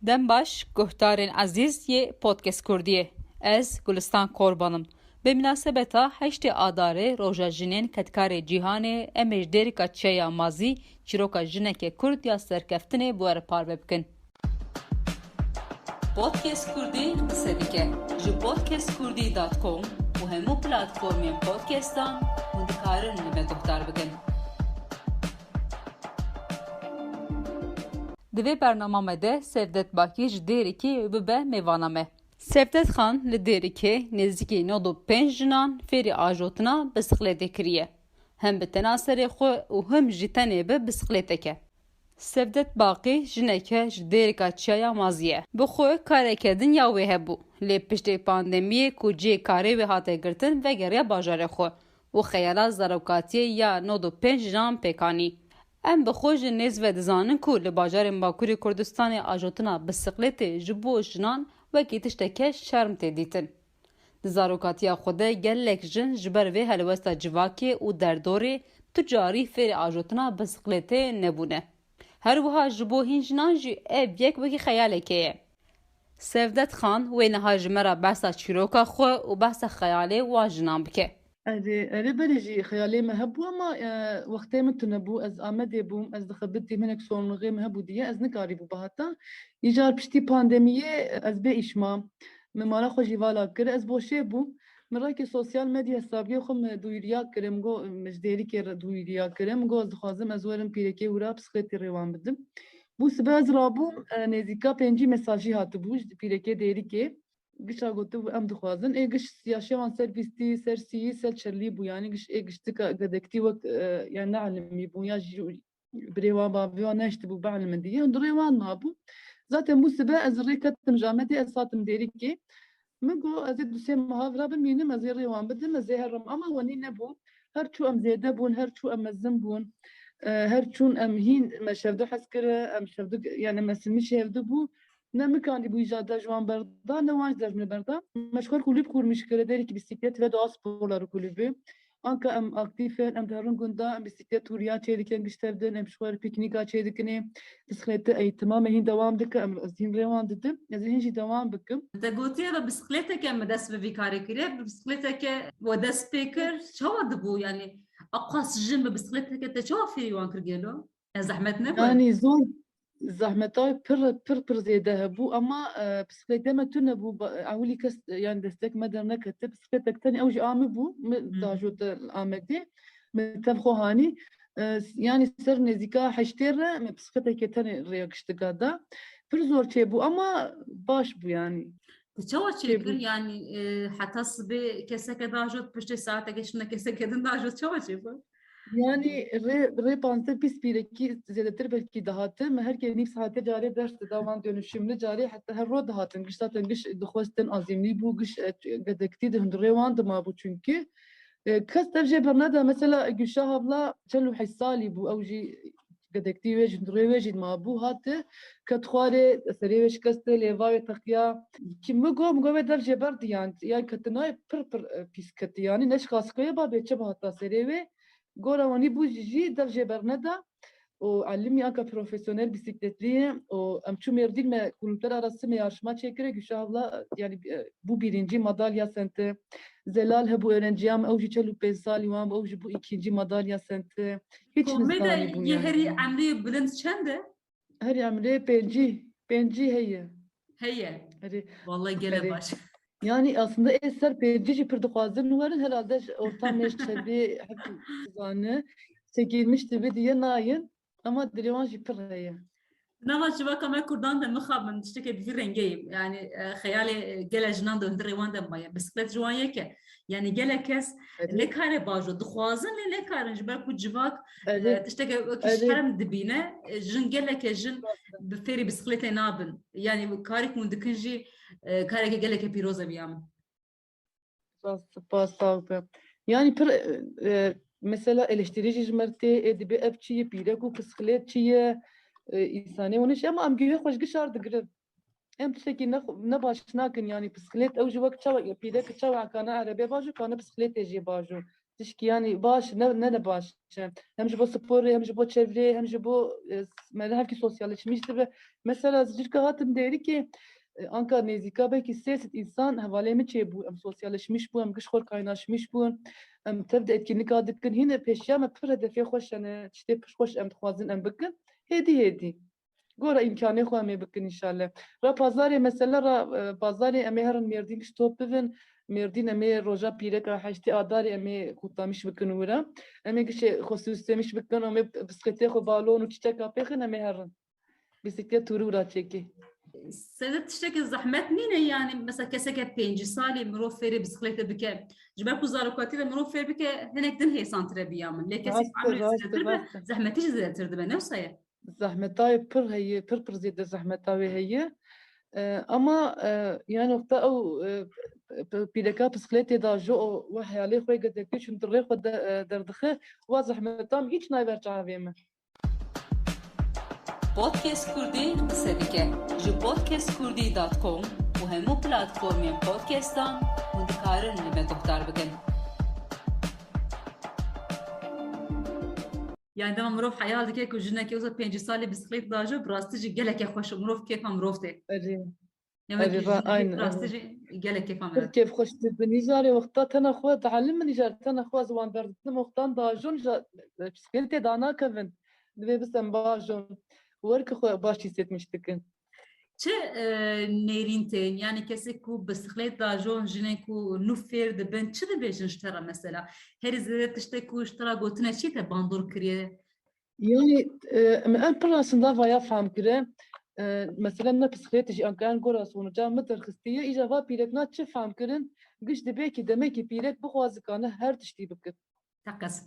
Dem baş guhdarên ezîz yê podcast Kurdiyê. Ez Gulistan Korbanım. Bi münasebeta heştê Adarê Roja Jinên Ketkarê Cîhanê em ê ji dêrika çeya mazî çîroka jinekê Kurd ya serkeftinê bi we re parve bikin. Podcast Kurdî qise dike ji podcastkurdî.com û hemû platformên podcastan hûn dikarin li me guhdar bikin. Di vê bername de Sevdet Bakî ji Dêrikê bibe mêvana me. Sevdet Xan li Dêrikê nêzîkî 95 jinan fêrî ajotina bisikletê kiriye. Hem bi tena serê xwe û hem jî tenê bi bisikleteke. Sevdet Bakî jineke ji Dêrika Çiya Mazî ye. Bi xwe kareke dinya wê hebû. Lê piştê pandemiyê ku cihê karê wê hate girtin vegeriya bajarê xwe û xeyala zarokatiyê ya 95 jinan pêkanî. Em bi xwe ji nêz ve dizanin ku li bajarên Bakurê Kurdistanê ajotina bisikletê ji bo jinan wekî tişteke şerm tê dîtin. Di zarokatiya xwe de gelek jin ji ber vê helwesta civakê û derdorê tu carî fêrê ajotina bisikletê nebûne. Her wiha ji bo hîn jinan jî ev yek wekî xeyalekê ye. Sevdet Xan wê niha ji me re behsa çîroka xwe û behsa xeyalê wan jinan bike. أري بلجي خيالي مهبو أما وقتي متنبو أز آمدي بوم أز دخبتي منك صونغي مهبو دي أز نكاري بو بهاتا يجار بشتي بانديمية أز بي إشما ممارا خو جيوالا كر أز بوشي بو مراكي سوسيال ميديا حسابي خو دويريا كرم جو مجديري كر دويريا كرم جو أز خازم أز ورم بيركي ورا بسخيتي ريوان بدم بو سبا أز رابو نزيكا بينجي مساجي هاتبو بيركي ديريكي گشا گوتو ام دخوازن گش سیاسی وان سرویستی سرسی سل چرلی بو یعنی گش گش تک قدکتی وقت يعني نعلم بو يا بريوان بابيوان نشت بو بعلم دي دريوان ما بو zaten bu sebe ez rekatim jameti esatım derik ki mego ez dusem muhavra biminim ez rewan bidim ez herim ama wani ne bu her çu em zede bun her çu em mezim bun her çun em hin meşevde haskere em şevde yani mesilmi şevde bu نمكاني بويجادا جوان بردا نواج درجن بردا مشغول كلوب كور مشكلة دارك بسيكلت و دو سبورlar kulübü anka em aktifen em darun gunda em bisiklet turya çeydiken güçtevden em şuar piknika çeydikini bisiklette eğitime mehin devam dik em azin revan dedim azin hiç devam bikim Te gotiye ve bisikleteke me dest ve vikarê kiriye bisikleteke ve dest pê kir çawa dibû yani aqas jin bi bisikleteke te çawa fêrî wan kir gelo zehmet nebû yani zor زحمتای پر زیاده هبو اما بسکلیت دم تو نبو اولی کس yani destek مدر نکته بسکلیت تانی اوج آمی بو داجود آمدی متفخو هانی yani ser nezika haştere bisiklete ketene reakştıgada per zor çe bu ama baş bu yani çawa çêkir yani heta sibê keseke dajot piştê saate geçine keseke din dajot çawa çêkir Yani repanse pis bireki zedetir belki dahatım herkes nif saate cari ders davan dönüşümlü cari hatta her ro dahatın gış zaten gış duhvastin azimli bu gış gadekti de hundrevan da ma bu çünkü kas tercih bernada mesela Gülşah abla çelu hissali bu avji gadekti ve hundreveji ma bu hatı katxare sereveş kaste leva ve takya kim mu go ve tercih berdi yani ya katına per pis kat yani neş kaskaya ba beçe hatta sereve Goravani bu jiji derece berneda o allimi anka profesyonel bisikletli o amçu merdil me kulüpler arası me yarışma çekire Gülşah'la yani bu birinci madalya sente Zelal he bu öğrenciyam evji çelu pesali wan evji bu ikinci madalya sente hiç nizami bu yani heri amri bilind çende her amre penci heye vallahi gele baş yani aslında eser peydici pırdıkazın varın herhalde ortam meştebi hep zanı çekilmişti bir diye nayın ama direvan jipiraya. Nava civaka me Kurdan da mixabın tişteke bir rengeyim yani xeyali gele jinan da hundrevan da maya bisiklet jiwan yeke yani gele kes lekare bajo dixwazin lekarin jiber ku civak tişteke kişerem dibine jin geleke jin bi fêrî bisikletê nabin yani karek mun dikin jî kareke geleke pîroz biyam Spas yani mesela eleştirici jmertê edibi evçiye pîrek û bisikletçiye insanê onu şey ama am güve hoş gişar digirin em tiştekî ne baş nakin yani bisiklet ew ji wek çawa pîrek çawa kana erebe bajo kana bisikletê jî bajo Tişki yani baş ne baş. Hem ji bo sporê, hem ji bo çevreyê, hem ji bo me hevkî sosyalleşmiş dibe. Mesela zicirka hatim derî ki anka nêzîka belkî sêset însan hevalê min çêbû, em sosyalleşmiş bûn, em giş xwe kaynaşmış bûn, em tev de etkinlika dikin. Hîne pêşiya me pir hedefê xweş hene, tiştê pir xweş em dixwazin em bikin. Hêdî. Gora imkanê xwe em ê bikin înşallah. Ra pazarê mesela ra pazarê em ê herin mêrdîn giş top bivin. Mêrdîn em ê roja pîreka heştê adarê em ê qutamiş bikin wira. Em ê gişê xwe süslemiş bikin, em ê bisikletê xwe balon û çîçeka pêxin em ê herin. Bisiklet tûrî wira çêkî. Sevdet tiştekî zehmet nîne yani mesela keseke 5 salê mirov fêrê bisikletê bike ji ber ku zarokatî de mirov fêr bike hinek din hêsantir biya min lê kesek amrê zêdetir be zehmetî jî zêdetir dibe newsa ye Zehmetayê pir heye, pir zêde zehmeta wê heye. Ama yani nokta ew pîreka bisikletê da ji o we heyalê xwe gedekî çûn dirê xwe derdixe wa zehmetan hiç nayber çavê me. Podcast Kurdî qise dike ji podcastkurdî.com û hemû platformên podcastan hûn dikarin li me guhdar bikin. yani dema mirov heyal dike ku jinekê wisa 5 salê bisiklet dajo bi rastî jî gelekê xweş mirov kêfa mirov tê Aynen. rastî jî gelek kêfa pir me kêf xweş dibin îjarê wexta tena xwe tehelim min îjar tena xwe ziwan berditin wextan dajon bisikletê da nakevin. Divê bisem bajon. Werkê xwe baş hîsetmiş dikin. çi nêrîn tên yani kesek ku bisiklet dajo jinê ku nû fêr dibin çi dibêjin ji te re mesela herî zêde tiştek ku ji te re gotine çi te bandor kiriye Yani em pir aslında vaya fehm kire. Mesela ne bisiklet jî ankayan gora sonuca me derxistiye îja va pîrekna çi fehm kirin giş dibe ki demek ki pîrek bixwazikane her tiştî bikin. takas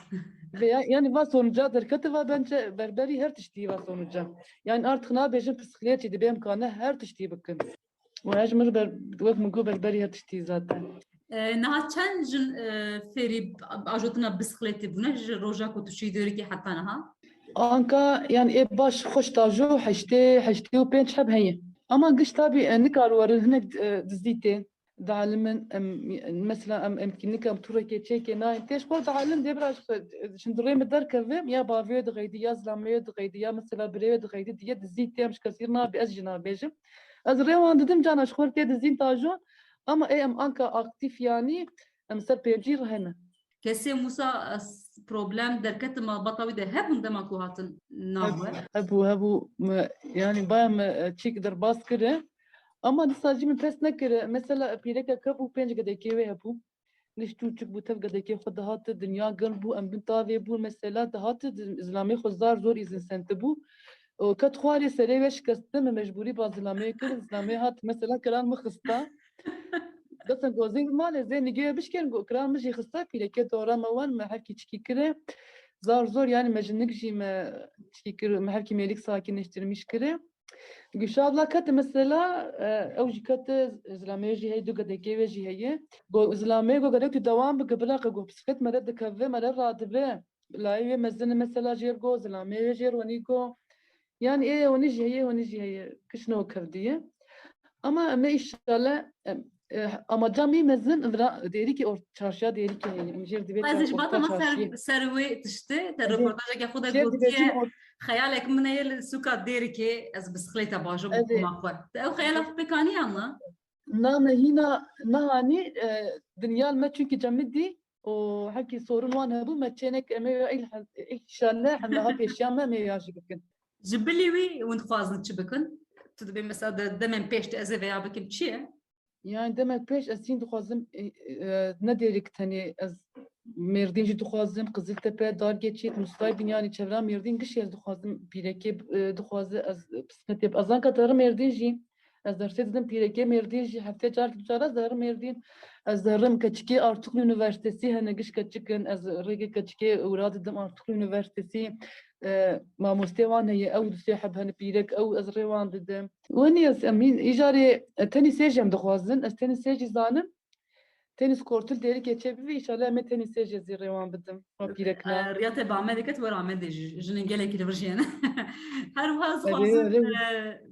Veya yani va sonuca derketi va bence berberi her tiştî va sonuca. Yani artık nabêjin bisikletçi dibe emkane her tiştî bikin. Ve hejmir wek min got berberi her tiştî zaten. niha çend jin fêrî ajotina bisikletê bûne ji roja ku tu çî dêrikî heta niha Anka yani baş hoş tajo heştê û pênc heb heye. Ama giş tabii nikar warin hinek dizîtê dialimin mesela em emkînika em turekê çêkê nayên têş xwe dialim dê biraj şindirê me derkevim ya bavê diqeydî ya zilamê diqeydî ya mesela birêvê diqeydî diye dizîtê em ji kesî nabê ez jî nabêjim. Ez rêwan didim cana ji xwe tê dizîn tajo ama em anka aktif yani em ser pêncî hene. kesê Musa problem derketin malbata wî de hebûn dema ku hatin navwe Hebû yani baya me çêk derbas kire ama dîsa jî min pes nekire mesela pîreka kebû pênc gedekê wê hebû niş çûçik bû tev gedekê xwe dihate dinya gil bû em bin tavê bû mesela dihate zilamê xwe zor îzin sentibû ket xwarê serê wê şikestin me mecbûrî ba zilamê kir zilamê hat mesela kiran min xista Desen gozên malê zê nigê bişkerin kiran min jî xista pîrekê dora me wan me hevkî çikî kire zor yani me jinik jî me çikî kir me hevkî mêlik sakinleştirmiş kire Gülşah abla katı mesela ev jî katı zilamê jî heye du gedekê wê jî heye zilamê got gedek tu dewam bike bila got bisiklet me re dikeve me re radibe layê wê mezin mesela jêr got zilamê wê jêr wenî got yani wenî jî heye kişno kevdiye ama em ê inşallah amaca mî mezin derî ki çarşıya derî ki heye em jêr dibê ez ji bata me ser wê tiştê te reportajeke xwe de gotiye xeyalek min heye li sûka dêrikê ez bisikleta bajom bikuma xwe ew xeyala xwe pêkaniya me Name hîna nehanî dinyal me çünkü cemidî û hekî sorun wan hebû me çênek em ê inşallah hemmeha pêşiya me em ê ya jî bikin. ji bilî wî hûn dixwazin çi bikin tu dibê mesela demên pêş de ez ê veya bikim çi ye Yani demek pêş ez hîn dixwazim ne derê tenê ez Mêrdîn jî dixwazim Qiziltepe Dargeçî Mustay binyanî çevra Mêrdîn gişê ez dixwazim pîrekê dixwaze ez bisikletê ez anka derim Mêrdîn jî ez dersê didim pîrekê Mêrdîn jî heftê carek ducar ez derim Mêrdîn ez derim keçikê Artuklu Üniversitesî hene giş keçikin ez rêgê keçikê ewra didim Artuklu Üniversitesî mamostê wan heye ew dusê heb hene pîrek ew ez rê wan didim wenî ez em îjarê tenîsê jî em dixwazin ez tenîsê jî zanim Tenis kortul derî keçebî inşallah em ê tenîsê jî zî rêwan bidim pîrekna riya te bi Amedê ket were Amedê jî jinên gelekî li vir jiyene her wiha dixwazim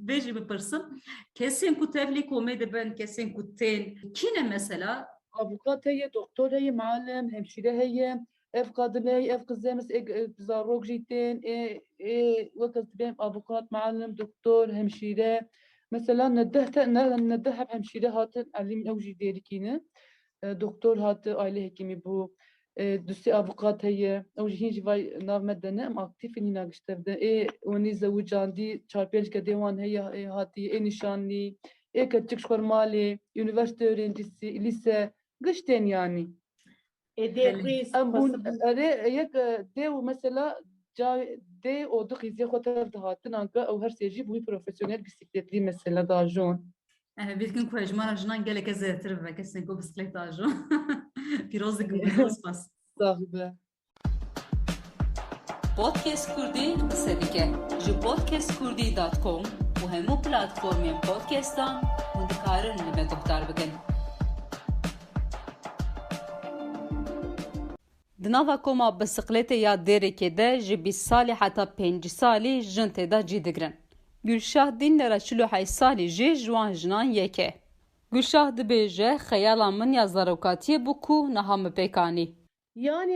vê jî bipirsim kesên ku tevlî komê dibin kesên ku tên kîne mesela avukat heye, doktor heye, muallim, hemşire heye, ev kadın heye, ev kızımız, zarok jiten, vakit benim avukat, muallim, doktor, hemşire. Mesela nedeh hep hemşire hatın alim evji derikine. Doktor hatı aile hekimi bu. Dusi avukat heye. Evji hinci vay navmedene am aktif ini nagiştevde. Oni zavujandi çarpıcı kadevan heye hati nişanlı. Küçük şkormali, üniversite öğrencisi, lise, gışten yani. Yek dev mesela de o da xizi xotar dağıtın anka o her seyirci bu profesyonel bisikletli mesela da jon. Bir gün kujman ajinan geleke zeytir ve kesin ko bisiklet ajon. Pirozik biroz pas. Sahibe. Podcast Kurdi qise dike ji podcastkurdi.com û hemû platformên podcastan hûn dikarin li me guhdar bikin. Di nava koma bisikletê ya Dêrikê de ji 20 salî heta 5 salî jin têda cî digirin. Gülşah dînlera 48 salî jî ji wan jinan yek e. Gülşah dibêje xeyala min ya zarokatiyê bû ku niha min pêkanî. Yani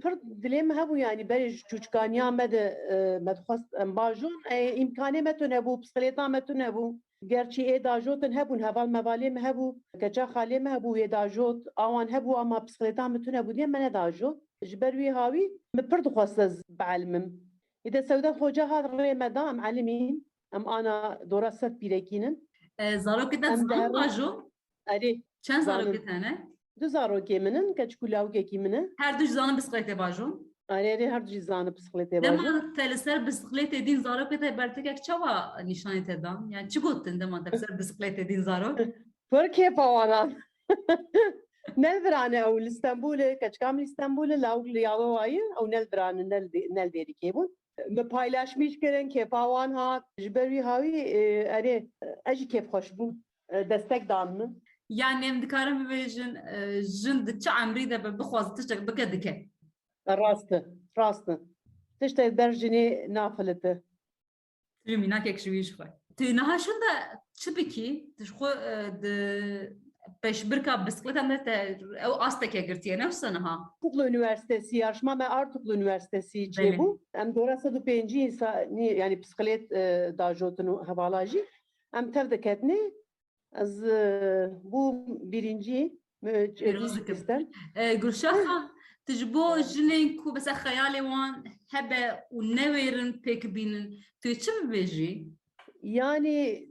پر دلیم هبو yani بری چوچکانیا مد مدخواست باجون امکانه متونه بو بسکلیتا متونه بو gerçi edajotun hebun heval mevalim hebu kaça halim hebu edajot awan hebu ama bisikleta mutune bu diye men edajot jberwi hawi me per dixwasaz بعلمم ida sevda hoca har remedam alimin am ana dorasat birekinin Zaroketen zan ajon. ari Çen zaroketene? du zarokeminin kaçkulavkekiminin Her duş zanı bisiklete bajon. ari her cizanı bisiklete var Dema teleser bisiklet edin zarokete bertekek çava nişanı tedan. Yani çıgottun dema teleser bisiklet edin zarok. Türkiye pavanan. Neldirane او İstanbul'e kaç kamil İstanbul'e lavul yalovayı o neldirane nel deri kebun. Me paylaşmış gelen kepavan ha jberi havi are aji kef hoş bu destek danını. Yani em dikarim bibêjin jin di çi emrî de be bixwaz tiştek bike dike. Rastı. Tişte berjini nafileti. Tu minakek ji wî ji xwe. Tu niha şun de çi bikî? Tu ji xwe di peşbirka bisikleta me te ew asteke girtiye newsa niha. Artuklu Üniversitesi yarışma ve Artuklu Üniversitesi Beli. bu. Em dorasa du penci yani bisiklet dajotunu havalajı. Em tevdeketni az bu birinci mücadele Gülşah tu ji bo jinên ku besa xeyalê wan hebe û newêrin pêk bînin tu çi bibêjî? Yani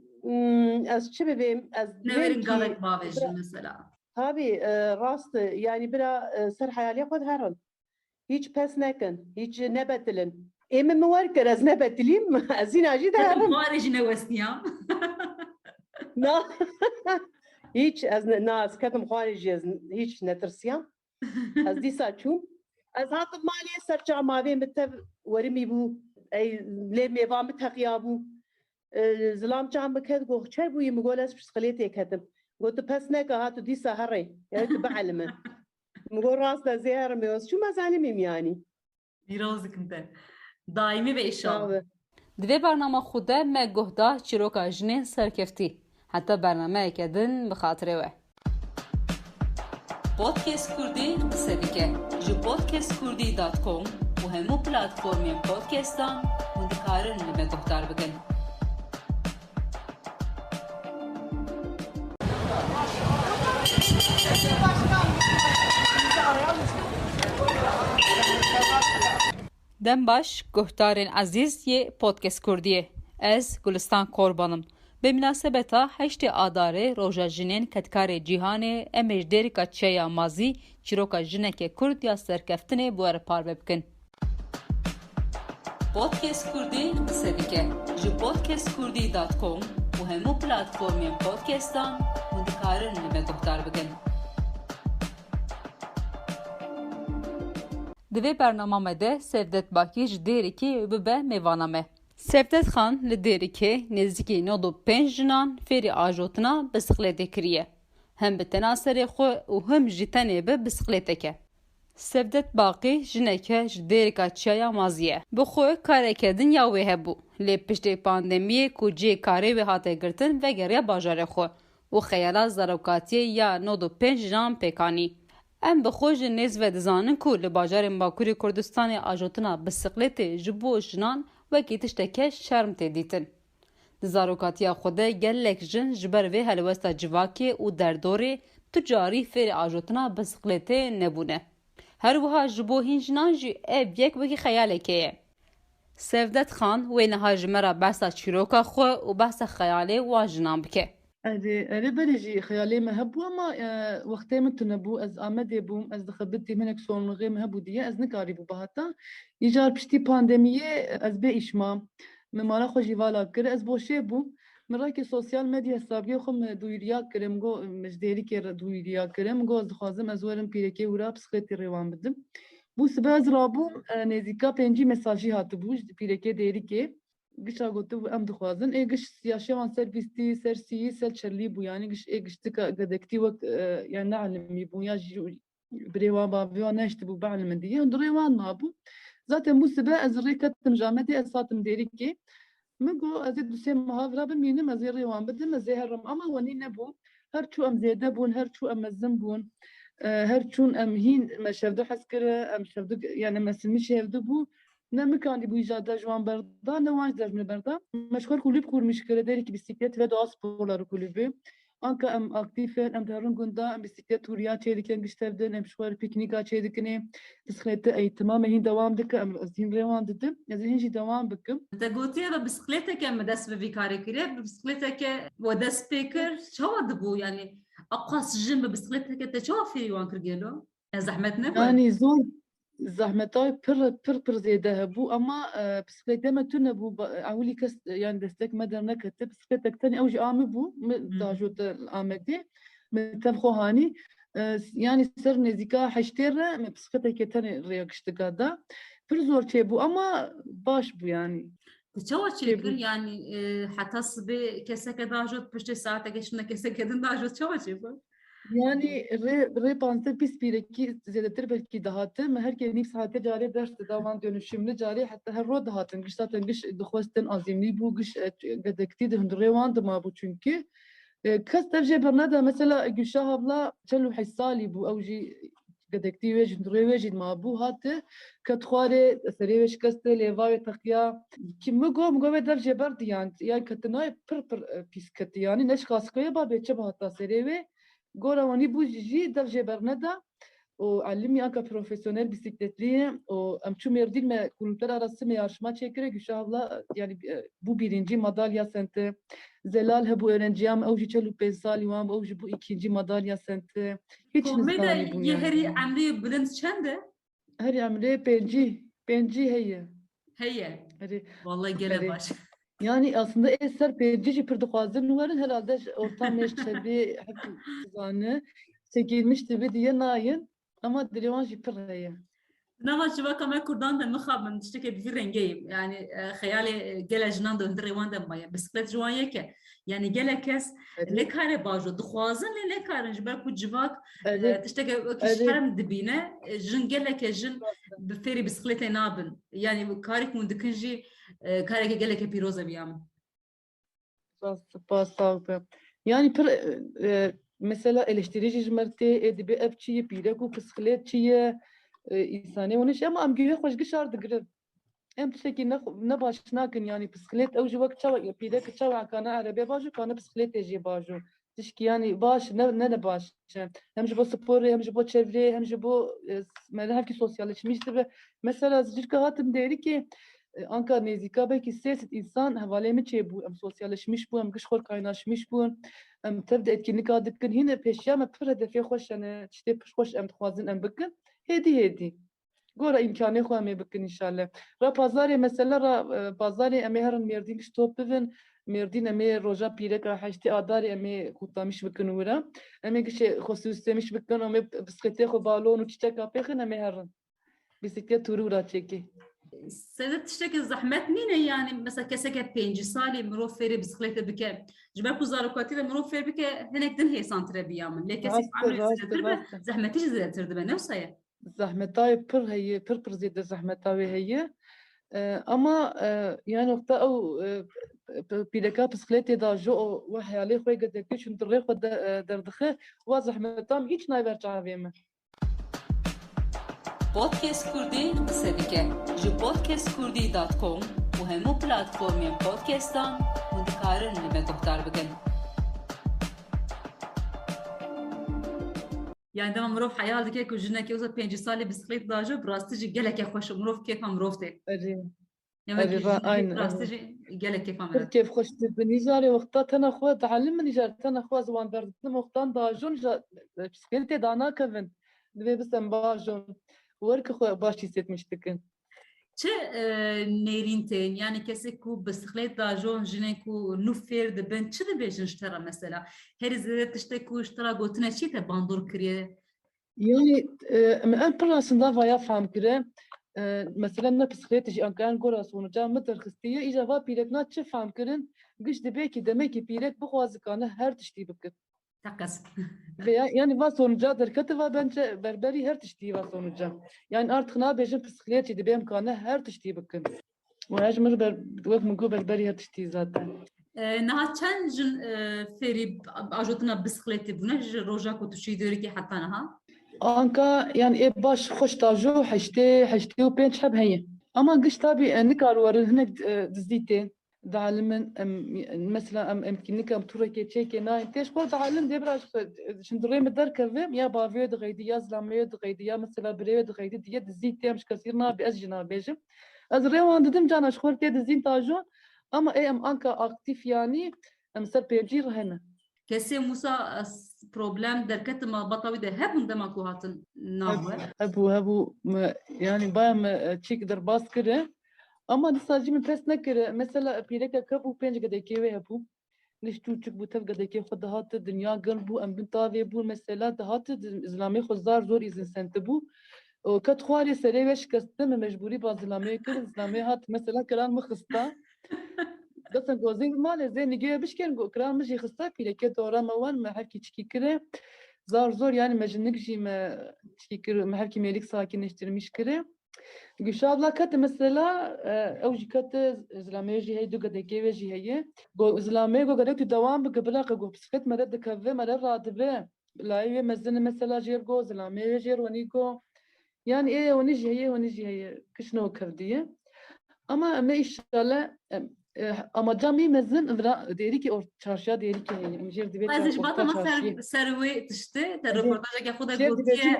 az çi bibêm az Newêrin galek bavêjin mesela. tabii rastı yani bira ser hayali xwe herin. Hiç pes nekin, hiç nebetilin. Emin mi var ki az nebetiliyim? Az inacı da herin. Xwarê jî newestiyam. Na. Hiç az nas kadım xwarî hiç netırsiyam. Az dîsa çûm. Az hatim malê serçe mavê min tev werî bû. Ey lê mêva min teqiya bû. Zilam çam biket goh çer bûyî min gol ez bisikletê ketim. Gotu pes neke hatu dîsa herê. Ya tu beelime. Min gol rast ez ê herim ê çûm ez alimîm yani. Pîroz dikim te. Daimî ve inşallah. Tabii. Divê bername xwe de me guhda çîroka jinên serkeftî. Heta bernameyeke din bi xatirê we. Podcast Kurdî qise dike ji podcastkurdî.com û hemû platformên podcastan hûn dikarin li me guhdar bikin. Dem baş guhdarên ezîz yê Podcast Kurdiyê. Ez Gulistan Korbanım. Bi münasebeta 8 Adarê Roja Jinên Ketkarê Cîhanê em ê ji dêrika çeya mazî çîroka jinekê Kurd ya serkeftinê bi we re parve bikin. Podcast Kurdî qise dike ji podcastkurdî.com û hemû platformên podcastan hûn dikarin li me guhdar bikin. Di vê bernamame de Sevdet Bakî ji Dêrikê bibe mêvana me. Sevdet Xan li Dêrikê nêzîkî 95 jinan fêrî ajotina bisikletê kiriye. Hem bi tenaserê xwe û hem jî tenê bi bisikleteke. Sevdet Bakî jineke ji Dêrika Çeya mazî ye. Bi xwe kareke dinya wê hebû. Lê piştê pandemiyê ku cê karê wê hate girtin vegeriya bajarê xwe. و خیالا زاروکاتی یا 95 جان پیکانی. ام بخوش نیز و دزانن کو لباجار باکوری کردستان آجوتنا بسقلت جبو جنان و گیتشتکه شرم تدیتن. زاروکاتیا خوده گلک جن جبر و هلوستا جواکی و دردوری تجاری فیر آجوتنا بسقلت نبونه. هر وها جبو هنجنان جی اب یک وکی خیاله که. سفدت خان و نها جمرا بحثا چیروکا خو و بحثا خیاله واجنان بکه. أنا بلجي خيالي مهب وما وقتي من تنبو أز آمدي بوم أز دخبتي منك صون غير مهبو دي أز نكاري بو بهاتا يجار بشتي بانديمية أز بيش ما ممالا خو جيوالا كر أز بوشي بو مراكي سوسيال ميديا حسابي خم دويريا كرم جو مجديري كر دويريا كرم جو أز دخازم أز ورم بيركي ورا بسخيتي روان بدم بو سباز رابو نزيكا بينجي مساجي هاتو بوش بيركي ديري كي قش أقولتو أم دخوازن إيه قش سياشي وان سيرفيستي سيرسي سيل شرلي بو يعني قش إيه قش تكا قدكتي وقت يعني نعلم يبو ياجي بريوان بابيوان ناشت بو بعلم دي ودريوان نابو zaten bu sebe ez rê ketim jamedê ez satim derîkê min got ez ê dusê muhavira bimînim ez ê rêwan bidim ez ê herim ama wenî nebû her çû em zêde bûn her çû em mezin bûn her çûn em hîn me şevdû hez kire em şevdû yani me silmî şevdû bû ne mikanî bû îjada ji wan berda ne wan ji dermê berda meşxur kulüp kurmuş kire derîkî bisiklet ve doğa sporları kulübü anka em aktifên em derin gunda em bisiklet turiya çêdikin giştevdin em şwar piknika çêdikinê bisikletê eğitima me hîn dewam dike em ez hîn rêwan didim ez ê hîn jî dewam bikim Te gotiye ve bisikleteke me dest bi vî karê kiriye bisikleteke we dest pê kir çawa dibû yani aqas jin bi bisikleteke te çawa fêrî wan kir gelo zehmet nebû yani zor zahmetay pir zêde hebû ama bisikletê me tune bû ewlî kes yani destek me dernekete bisikletek tenê ew jî amî bû min dajû Amedê min tev xwe hanî yani ser nêzîka heştê re me bisikleteke tenê rêya giştika da pir zor çêbû ama baş bû yani çawa çêkir yani heta sibê keseke dajot piştê saeteke şina keseke din dajot çawa çêbû yani rê panter pîs pîrekî zêdetir belkî dihatin me herkê nîv saetê carê ders dida wan dönüşümlü carê heta her roj dihatin giş zaten giş dixwestin azîmlî bû giş gedektî di hundirê wan dimabû çünkü kes dev jê berneda mesela Gülşah abla çel û salî bû ew jî gedektî wê ji hundirê wê jî dimabû hate ket xwarê serê wê şikeste lêva wê teqiya ki min got wê dev jê berdi yani yani ketinayê pir pîs ketî yani neş qasqeyê ba bêçe bi heta serê wê gora wanî bû jî dev jê berneda û elîmî anka profesyonel bisikletliyê û em çû Mêrdîn me kulüpler arası me yarışma çêkire Gülşah abla yani bû birincî madalya sente Zelal hebû öğrenciyan ew jî çel û pênc salî wan ew jî bû ikinci madalya sente hiç nizanî bûn ye herî emrê bilind çend e herî emrê pêncî heye heye herî vallahi gele baş yani aslında eser pêncî jî pir dixwazin warin herhalde orta meştebî hep zanı çekilmişti bir diye nayin ama dilê wan jî pir heye Nava civaka me Kurdan de mixabin tiştekê bi vî rengê yani xeyalê gele jinan de hundirê wan de maye bisiklet ji wan yeke yani gelek kes lê kare bajo dixwazin lê lê karin ji ber ku civak tiştekê şerm dibîne jin geleke jin bi fêrî bisikletê nabin yani karek hûn dikin jî kareke geleke pîroz e biya min Spas sağ ol. Yani pir mesela eleştirici jmertê edibê ev çi ye pîrek û bisiklet çi ye îsanê hûn ama em güvê xwe ji gişar digirin em tiştekî ne baş nakin yani bisiklet ew ji wek çawa pîrek çawa kana erebê baş û kana bisikletê jî baş û tişkî yani baş ne baş hem ji bo sporê hem ji bo çevrê hem ji bo me herkî sosyalleşmiş dibe mesela zicirka hatim derîkê anka nêzîka belkî sê însan hevalê min çêbû em sosyalleşmiş bû em giş xwe kaynaşmış bûn em tev de etkinlika dikin hîne pêşiya me pir hedefê xweş hene tiştê pir xweş em dixwazin em bikin hêdî gora imkanê xwe em ê bikin înşallah ra pazarê mesela ra pazarê em ê herin Mêrdîn giş top bivin Mêrdîn em ê roja pîreka heştê adarê em ê qutamiş bikin wira em ê gişê xwe süslemiş bikin em ê bisikletê xwe balon û çîçeka pêxin em ê herin bisiklet tûrî wira çêkî Sedet tiştekê zehmet nîne yani mesela keseke pêncî salî mirov fêrî bisikletê bike ji ber ku zarokatî de mirov fêr bike hinek din hêsantire biya min lê kesî emrê zêdetir be zehmetî jî zêdetir dibe newsa ye zahmetayê pir heye pir zêde zehmeta wê heye ama yani wexta ew بيلكا بسخليتي داجو وحيالي خوي قدك شن دري خد دردخه واضح متام هیچ نایبر چاویم Podcast Kurdi qise dike ji podcastkurdî.com û hemû platformên podcastan hûn dikarin li me guhdar bikin. Yani dema mirov heyal dike ku jinekê wisa 5 salê bisiklet dajo bi rastî jî gelekî xweş û mirov kêfa mirov tê. aynen. Rastî jî gelek kêfa mirov. كيف خش بنيجاري وقتا تنا خو تعلم من نيجار تنا خو زوان بردتم وقتان داجون بسكلتي دانا كفن دبي بس باجون ورك خو باشي setmiştikin. Çi nêrîn tên yani kesek ku bisiklet dajon jinek ku nû fêr dibin çi dibêjin ji te re mesela herî zêde tiştek ku ji te re gotine çi te bandor kiriye? Yani en pırasında vaya fam kire mesela ne psikolojik ankan gora sonuca mı terxistiye icaba pirekna çi fam kirin güç dibe ki demek ki pirek bu xwazikane her tiştî bikir. Takas. Veya yani va sonuca derketi va bence berberi her tiştî va sonuca. Yani artık ne bejin psikolojik dibe imkanı her tiştî bikir. Ve ecmir wek min got berberi her tiştî zaten. Niha çend jin fêrî ajotina bisikletê bûne ji roja ku tu çî dêrikê heta niha? Anka yani baş hoş dajo heşte u penç heb heye. Ama gış tabi nikar warin hinek dizdîtê dalimin mesela emkinlik em tureke çeke nayên têş xwe dalim dê biraz şimdi rê me derkevim ya bavê diqeydî ya zilamê diqeydî ya mesela birê diqeydî diye dizdîtê em ji kesîr nabe ez jî nabêjim. Ez rê wan didim cana ji xwe tê dizîn dajo ama em anka aktif yani em ser pêncî rihene. Kesê Musa problem derketima bata de hebûn dema ku hatin navê. Hebu yani bayağı çek derbas kire ama sadece mi pes nekire mesela pireka kabu penç gadeki ve hebu niş çuçuk bu tev gadeki xwe dahat dünya gel bu em bin tavê bu mesela dahat İslamê xwe zar zor izin sente bu kat xwarê serê ve şikestin me mecburî baz İslamê kir İslamê hat mesela kiran mı xista دستن گوزین مال زین نگه بشکن گرام مجی خسته پیلکه دورا موان ما هر کی چکی کره zar zor yani mecnnik jime çiki her ki melik sakinleştirmiş kire Güşabla kat mesela evji kat izlameji hey duga de geveji hey go izlame go garek devam bi qabla go psiket merad de kave merad radbe laive mezene mesela jer go izlame jer wani go yani wani jeye wani jeye kışno kavdiye ama ama inşallah ama cami mezin deri ki or çarşıya deri ki mjir dibe Ez ji bata ma serwê tiştê te reportajeke xwe de gotiye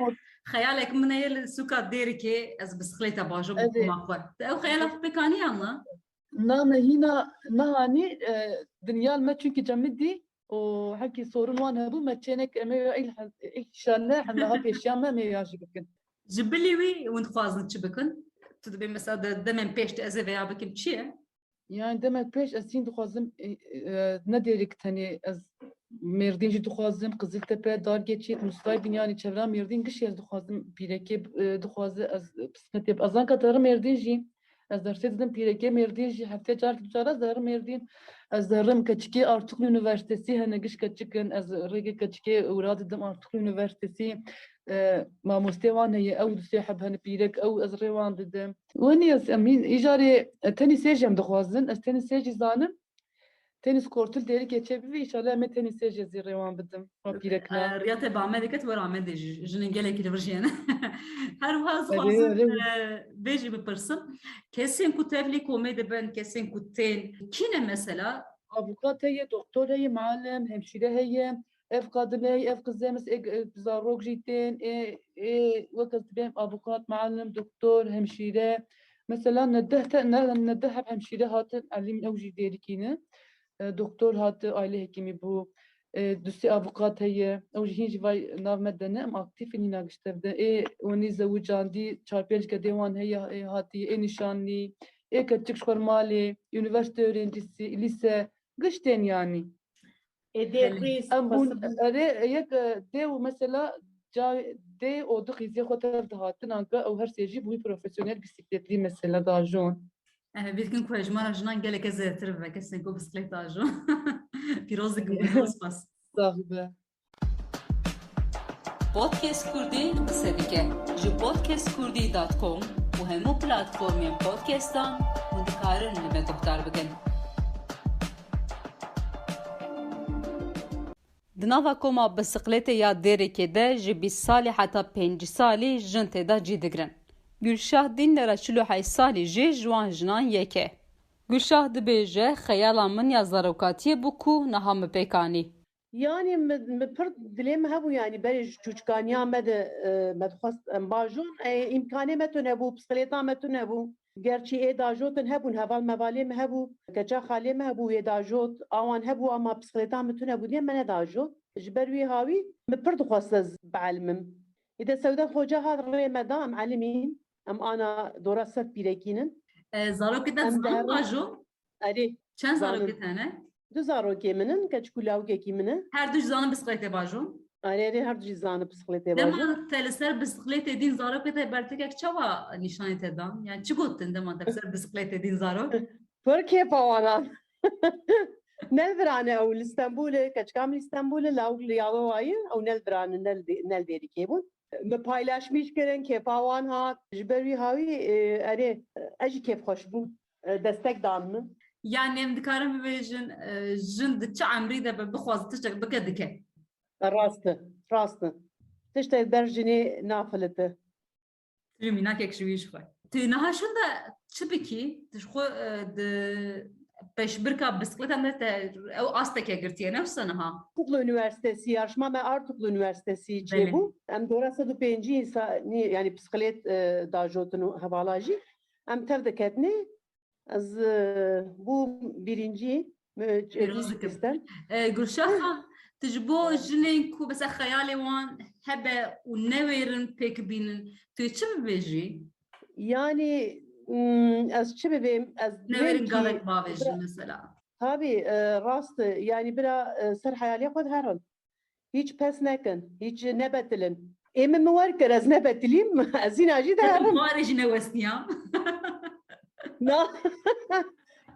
xeyalek min heye li sûka Dêrikê ez bisikleta bajo bikuma xwe. Ew xeyala xwe pêkaniye ama? Na hina nahani dünya me çünkü camidi o haki sorun wan hebu me çenek eme inşallah hemha peşyama me yaji bikin. Ji bilî wî hûn dixwazin çi bikin? Tu dibê mesela demên pêş de ez ê veya bikim çi ye? Yani demek peş ez sin dixwazim ne derik tenê ez Mêrdîn jî dixwazim Qiziltepe dar geçît Mustay binyanî çevra Mêrdîn giş ez dixwazim pîrekê dixwaze ez bisikletê ezan katarı Mêrdîn jî ez dersê didim pîrekê Mêrdîn jî heftê carek du cara zerim Mêrdîn ez derim keçikê Artuklu Üniversitesî hene giş keçikin ez rêgê keçikê ewra didim Artuklu Üniversitesî mamoste wan heye ew dusê heb hene pîrek ew ez rê wan didim wenî ez emîn îjarê tenîsê jî em dixwazin ez tenîsê jî zanim tenis kortul deri geçebilir inşallah me tenisê jî zî rê wan bidim pîrekna Riya te bi Amedê ket were Amedê jî jinên gelekî li vir jiyene. Her wiha dixwazim vê jî bipirsim kesên ku tevlî komê dibin kesên ku tên kîne mesela? Avukat heye, doktor heye, muallim, hemşire heye, ev kadın heye, ev kızımız, zarok jîtên, wekez dibêm avukat, muallim, doktor, hemşire. Mesela nedeh hep hemşire hatin elîmin ew jî dêrikîne. Doktor hatı, aile hekimi bu. Dusê avukat heye, ew jî hîn jî vay nav me de ne em aktif nîna giştevde. Wenî zewicandî, çar pênc gedê wan heye hatiye, nîşanlî, keçik ji xwe malê, üniversite öğrencisi, lise, giştên yani. Em bûn yek dêw mesela dê û du xîzê xwe tev dihatin anka ew her sê jî bûyî profesyonel bisikletlî mesela dajon. Bilkin ku hejmara jinan gelek ez zêtir ve kesên ku bisiklet dajon. Pîroz dikim spas. Sahibe. Podcast Kurdî qise dike ji podcastkurdî.com û hemû platformên podcastan hûn dikarin li me guhdar bikin. Di nava koma bisiklêtê ya Dêrikê de ji 20 salî heta 5 salî jin têda cî digirin. Gülşah dînlera 48 salî jî ji wan jinan yek e. Gülşah dibêje xeyala min ya zarokatiyê bû ku niha min pêk anî. Yani pır dilêm hebû yani berê ji çûçkaniya me de me dixwast em bajûn îmkanê me tune bû bisikilêta me tune bû. Gerçi ê dajotin hebûn heval mevalê me hebû keça xalê me hebû wê dajot awan hebû ama bisikilêta me tune bû diye me nedajot. Ji ber wî hawî me pir dixwast ez bielmim. Îde Sewdet Hoca hat rê me da em elîmîn em ana dora ser pîrekînin. Zarokê te zan bajo? Erê Çend Zanim. zarokê tane? du zarokê min in keçikû lawkekî min e. Her du zanin bisikletê bajo? Erê her du jî zanin bisikilêtê bajin. Dema te li ser bisikletê dîn zarokê te bertekek çawa nîşanê te dan? Yani çi gotin dema te li ser bisikletê dîn zarok? Pir kêfawanan. Nelvirane ew li Stenbolê keçikam li Stenbolê law li Yalowayê ew nelvirane nel Dêrikê bûn. Me paylaşmış kirin kêfawan hat ji ber wî hawî erê ez jî kêfxweş bûm destek dan min. Yani em dikarin bibêjin jin di çi emrî de be bixwaze tiştek bike dike. Rast e. Tiştek ber jinê nafilite. Tû mînakek ji wî ji xwe. Tu niha şin de çi bikî? Tu ji xwe di pêşbirka bisikletan de te ew asteke girtiye ne wisa niha? Artuklu Üniversitesi yarışma me Artuklu Üniversitesi Belê. çêbû. Em dora 105 yani bisiklet dajotin û hevala jî em tev diketine. Ez bû birincî Pîroz dikim. istem. Gülşah tu ji bo jinên ku mesela xeyalê wan hebe û newêrin pêk bînin tu çi bibêjî? Yani ez çi bibêm ez Newêrin dilêm ki- gavek bavêjin mesela. Tabii rast yani bira ser hayalê xwe herin. Hiç pes nekin, hiç nebetilin. Êmin min werkir ez nebetilîm, ez îna jî de Hedim herim. xwarê jî newestiyam. Na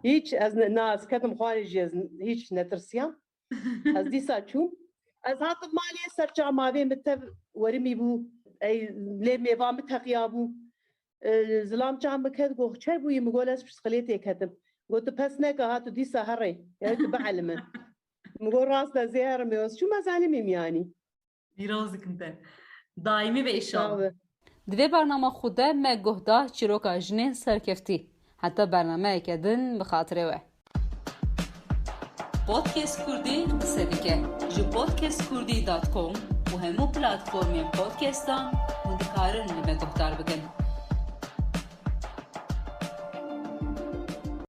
hiç ez ketim xwarê jî ez hiç netirsiyam. Ez dîsa çûm. Ez hatim malê serçe mavê min tev werimî bû. Ey lê mêva min teqiya bû. Zilam çam biket goh çer bûyî min gol ez bisikilêtê ketim. Gotu pes neke hatu dîsa herê. Yani tu bielime. Min got rast ez ê herim ez çûm ez elîmîm yani. Pîroz dikim te. Daimî ve inşallah. Tabii. Di vê bername xwe de me guhda çîroka jinên serkeftî. Heta bernameyeke din bi xatirê we. Podcast Kurdî qise dike ji podcastkurdî.com û hemû platformên podcastan hûn dikarin li me guhdar bikin.